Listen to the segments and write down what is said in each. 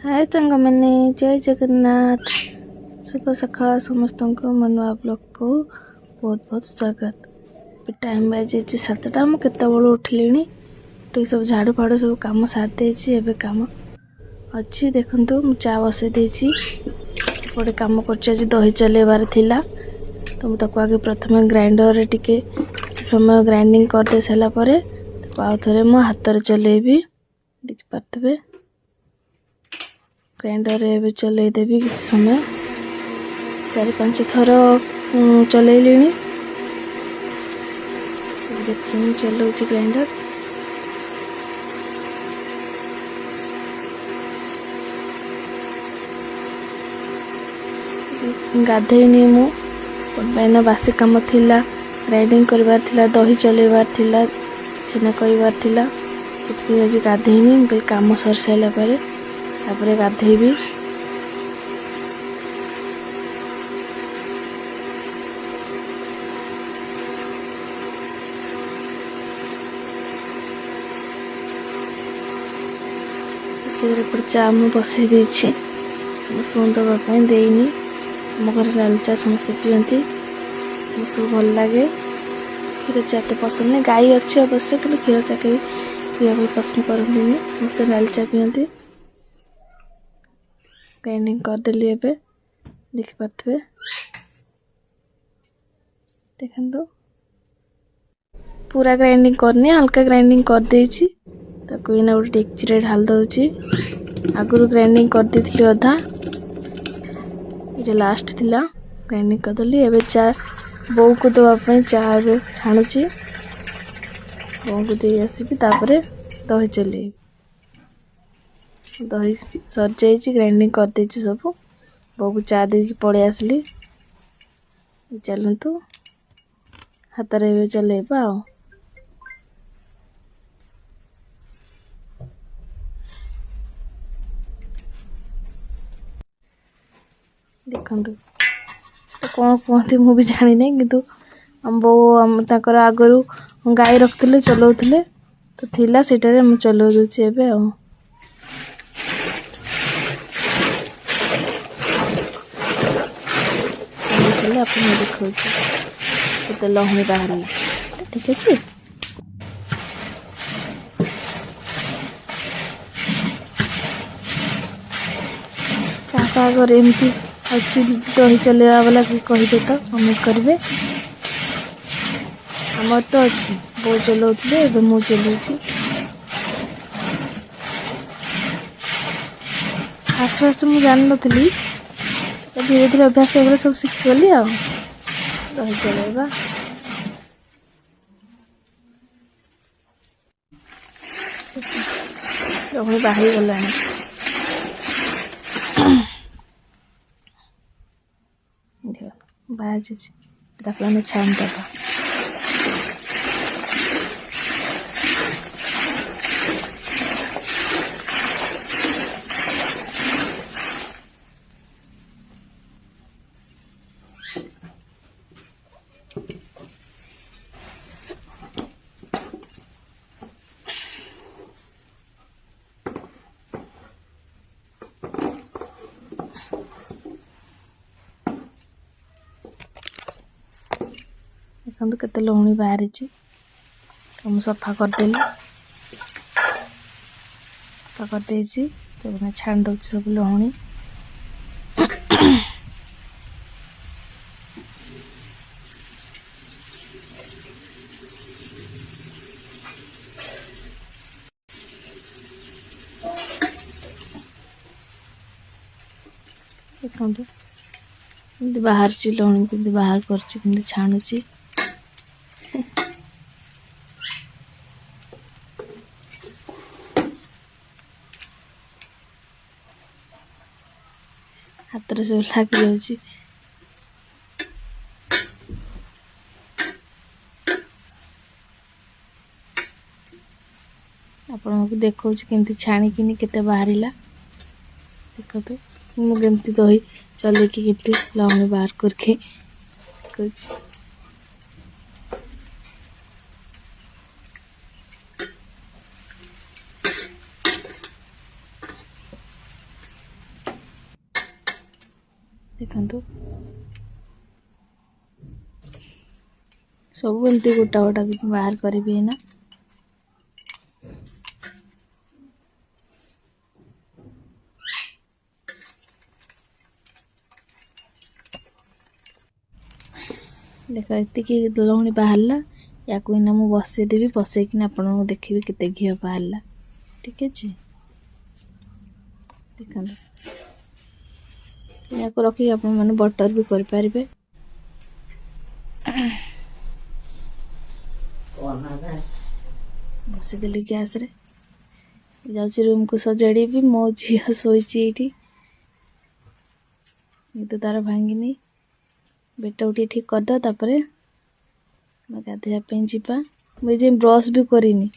हाय सांग मैंने जय जगन्नाथ शुभ सकाल समस्त को मनुआ ब्लॉग को बहुत बहुत स्वागत। टाइम बाजी 7टा मुझे उठिली उठे सब झाड़ू फाड़ू सब कम सारी कम अच्छी देखु मु चा बसई देती गोटे कम कर दही चलेबार थिला तो मुझे आगे प्रथम ग्राइंडर टिके समय ग्राइंडिंग करदे सारापर आउ थे मो हाथ चलेबी देखिपे ग्राइंडर एवं चलदेवी किसी समय 4-5 थर चलैली देखिए चलाऊँ ग्राइंडर गाधेनी मुझे बासी कम थिला ग्राइंडिंग करबार थिला दही चलेबार थिला छेना करबार थिला से आज गाधेनी कम सर सारा पर गाधेबी चा मु बसई देनी देनी आम घर लाल चा समस्त पीती समस्त भल लगे क्षीर चा तो पसंद नहीं गाई अच्छी अवश्य कि क्षीर चा के पीवा पसंद करते समस्त लाल चा पीती ग्राइंडिंग करदेली एबे देखिपे देखो पूरा ग्राइंडिंग करनी हल्का ग्राइंडिंग कर देछि ताको इना गोटे डेक्ची रे ढाल दउछि आगुरु ग्राइंडिंग कर देथिली अधा ये लास्ट थिला ग्राइंडिंग करदेली एबे चा बो को दवा पई चा एबे छाणुछि बो को दे आसीबी तापरे दही चले दही सर जाइए ग्राइंडिंग कर देछि सब बो को चा दे पड़े आसली चलतु हाथ रे चलेबा देखु कौन कहते मु भी जानी नहीं किंतु हम बो ताकर आगरू गाई रखुले चलाउले तो थिला सेटारे मु चलाउ दउछि एबे आपको देखा केते लहणी बाहर ठीक अच्छे क्या अगर एमती अच्छी दही चलेवा वाला कहीदे तो कमेंट करेंगे आमर तो अच्छी बो चलाउले मु चलाऊँगी फास्ट फास्ट मुझे जान नी धीरे धीरे अभ्यास हो सब शिखिगली दही चलेबा लहणी बाहरी गला बाहर छान दबा देखो केते लहुणी बाहरी मुझे सफा करदेली सफा करदे तो छाण दे सब लहुणी देखो बाहर लहुणी के बाहर कर छाणुची हाथ में सब लग जाऊँगी आपको देखा केमती छाणिकी केते बाहरिला देखो तो मुझे दही चल के लहुणी बाहर करके देखा ଦେଖନ୍ତୁ ସବୁ ଏମିତି ଗୋଟା ଗୋଟା ବାହାର କରିବି ଏଇନା। ଦେଖ ଏତିକି ଲହୁଣୀ ବାହାରିଲା, ୟାକୁ ଏଇନା ମୁଁ ବସେଇଦେବି। ବସେଇକିନା ଆପଣଙ୍କୁ ଦେଖିବି କେତେ ଘିଅ ବାହାରିଲା। ଠିକ୍ ଅଛି, ଦେଖନ୍ତୁ ୟାକୁ ରଖିକି ଆପଣମାନେ ବଟର୍ ବି କରିପାରିବେ। ବସେଇଦେଲି ଗ୍ୟାସ୍ରେ, ଯାଉଛି ରୁମ୍କୁ ସଜାଡ଼ିବି। ମୋ ଝିଅ ଶୋଇଛି ଏଇଠି, ନିଦ ତାର ଭାଙ୍ଗିନି। ବେଡ଼ଟାକୁ ଟିକେ ଠିକ୍ କରିଦେବା, ତାପରେ ଆମେ ଗାଧୋଇବା ପାଇଁ ଯିବା। ମୁଁ ଏ ଯାଏଁ ବ୍ରସ୍ ବି କରିନି।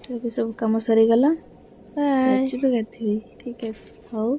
ଏବେ ସବୁ କାମ ସରିଗଲା। ବାଏ, ଯିବେ ଗାଧୋଇବି। ଠିକ୍ ଅଛି, ହଉ।